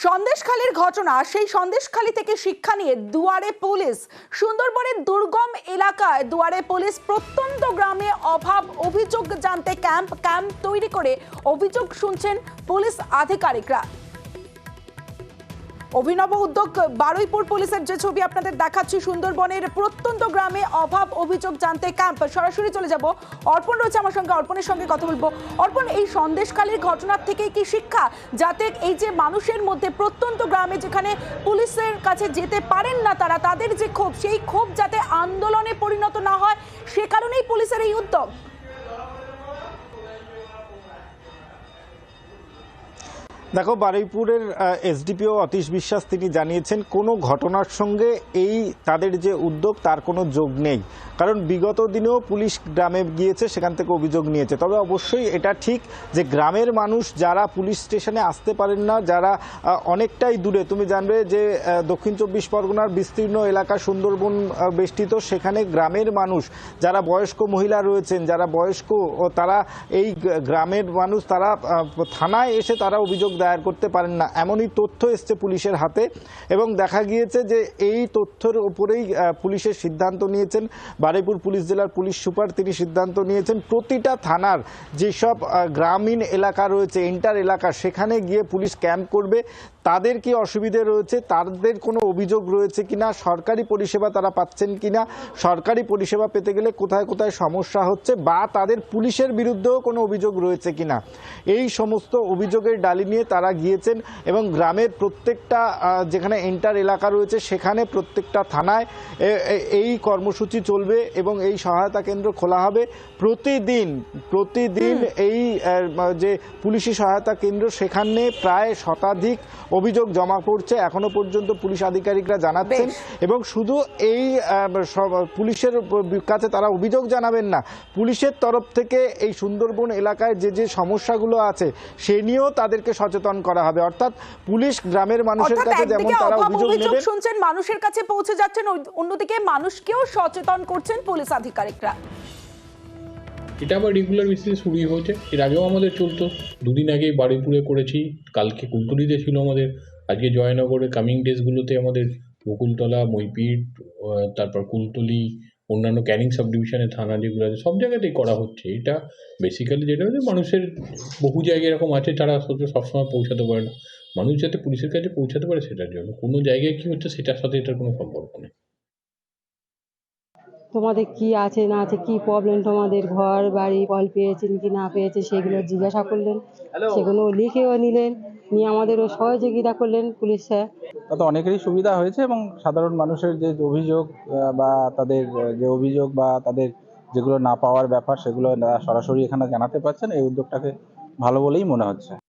সন্দেশখালীর ঘটনা, সেই সন্দেশখালী থেকে শিক্ষা নিয়ে দুয়ারে পুলিশ। সুন্দরবনের দুর্গম এলাকায় দুয়ারে পুলিশ প্রত্যন্ত গ্রামে অভাব অভিযোগ জানতে ক্যাম্প তৈরি করে অভিযোগ শুনছেন পুলিশ আধিকারিকরা। অভিনব উদ্যোগ বারুইপুর পুলিশের, যে ছবি আপনাদের দেখাচ্ছি, সুন্দরবনের প্রত্যন্ত গ্রামে অভাব অভিযোগ জানতে ক্যাম্প। সরাসরি চলে যাব, অর্পণ রয়েছে আমার সঙ্গে, অর্পণের সঙ্গে কথা বলবো। অর্পণ, এই সন্দেশখালীর ঘটনার থেকেই কি শিক্ষা, যাতে এই যে মানুষের মধ্যে প্রত্যন্ত গ্রামে যেখানে পুলিশের কাছে যেতে পারেন না তারা, তাদের যে ক্ষোভ, সেই ক্ষোভ যাতে আন্দোলনে পরিণত না হয়, সে কারণেই পুলিশের এই উদ্যোগ? দেখো, বারুইপুরের এসডিপিও অতীশ বিশ্বাস তিনি জানিয়েছেন কোনো ঘটনার সঙ্গে এই তাদের যে উদ্যোগ তার কোনো যোগ নেই, কারণ বিগত দিনেও পুলিশ গ্রামে গিয়েছে, সেখান থেকে অভিযোগ নিয়েছে। তবে অবশ্যই এটা ঠিক যে গ্রামের মানুষ যারা পুলিশ স্টেশনে আসতে পারেন না, যারা অনেকটাই দূরে, তুমি জানবে যে দক্ষিণ 24 পরগনার বিস্তীর্ণ এলাকা সুন্দরবন বেষ্টিত, সেখানে গ্রামের মানুষ যারা বয়স্ক মহিলা রয়েছেন, যারা বয়স্ক, তারা এই গ্রামের মানুষ তারা থানায় এসে তারা অভিযোগ দায়ের করতে পারেন না, এমনই তথ্য এসছে পুলিশের হাতে। এবং দেখা গিয়েছে যে এই তথ্যের উপরেই পুলিশের সিদ্ধান্ত নিয়েছেন বারুইপুর পুলিশ জেলার পুলিশ সুপার, তিনি সিদ্ধান্ত নিয়েছেন প্রতিটা থানার যেসব গ্রামীণ এলাকা রয়েছে, ইন্টার এলাকা, সেখানে গিয়ে পুলিশ ক্যাম্প করবে। তাদের কি অসুবিধে রয়েছে, তাদের কোনো অভিযোগ রয়েছে কিনা, সরকারি পরিষেবা তারা পাচ্ছেন কিনা, সরকারি পরিষেবা পেতে গেলে কোথায় কোথায় সমস্যা হচ্ছে, বা তাদের পুলিশের বিরুদ্ধেও কোনো অভিযোগ রয়েছে কিনা, এই সমস্ত অভিযোগের ডালি নিয়ে তারা গিয়েছেন। এবং গ্রামের প্রত্যেকটা যেখানে এন্টার এলাকা রয়েছে সেখানে প্রত্যেকটা থানায় এই কর্মসূচি চলবে এবং এই সহায়তা কেন্দ্র খোলা হবে প্রতিদিন। এই যে পুলিশি সহায়তা কেন্দ্র, সেখানে প্রায় শতাধিক অভিযোগ জমা পড়ছে এখনো পর্যন্ত পুলিশ আধিকারিকরা জানাচ্ছেন। এবং শুধু এই পুলিশের কাছে তারা অভিযোগ জানাবেন না, পুলিশের তরফ থেকে এই সুন্দরবন এলাকায় যে সমস্যাগুলো আছে সে নিয়েও তাদেরকে সচেতন করা হবে। অর্থাৎ পুলিশ গ্রামের মানুষের কাছে যেমন তারা অভিযোগ শুনছেন, মানুষের কাছে পৌঁছে যাচ্ছেন, অন্যদিকে মানুষকেও সচেতন করছেন পুলিশ আধিকারিকরা। এটা আবার রেগুলার বেসিসে শুরুই হয়েছে, এর আগেও আমাদের চলতো। দুদিন আগে বারুইপুরে করেছি, কালকে কুলতলিতে ছিল আমাদের, আজকে জয়নগরে কামিং ডেজগুলোতে আমাদের বকুলতলা, মইপিট, তারপর কুলতলি, অন্যান্য ক্যানিং সাব ডিভিশনের থানা যেগুলো আছে সব জায়গাতেই করা হচ্ছে। এটা বেসিক্যালি যেটা হচ্ছে, মানুষের বহু জায়গায় এরকম আছে তারা সবসময় পৌঁছাতে পারে না, মানুষ যাতে পুলিশের কাছে পৌঁছাতে পারে সেটার জন্য। কোনো জায়গায় কী হচ্ছে সেটার সাথে এটার কোনো সম্পর্ক নেই। তোমাদের কি আছে না আছে, কি প্রবলেম, তোমাদের ঘর বাড়ি ফল পেয়েছেন কি না পেয়েছে সেগুলো জিজ্ঞাসা করলেন, সেগুলো লিখেও নিলেন, নিয়ে আমাদেরও সহযোগিতা করলেন পুলিশ স্যার। তাতে অনেকেরই সুবিধা হয়েছে এবং সাধারণ মানুষের যে অভিযোগ বা তাদের যে অভিযোগ বা তাদের যেগুলো না পাওয়ার ব্যাপার সেগুলো সরাসরি এখানে জানাতে পারছেন। এই উদ্যোগটাকে ভালো বলেই মনে হচ্ছে।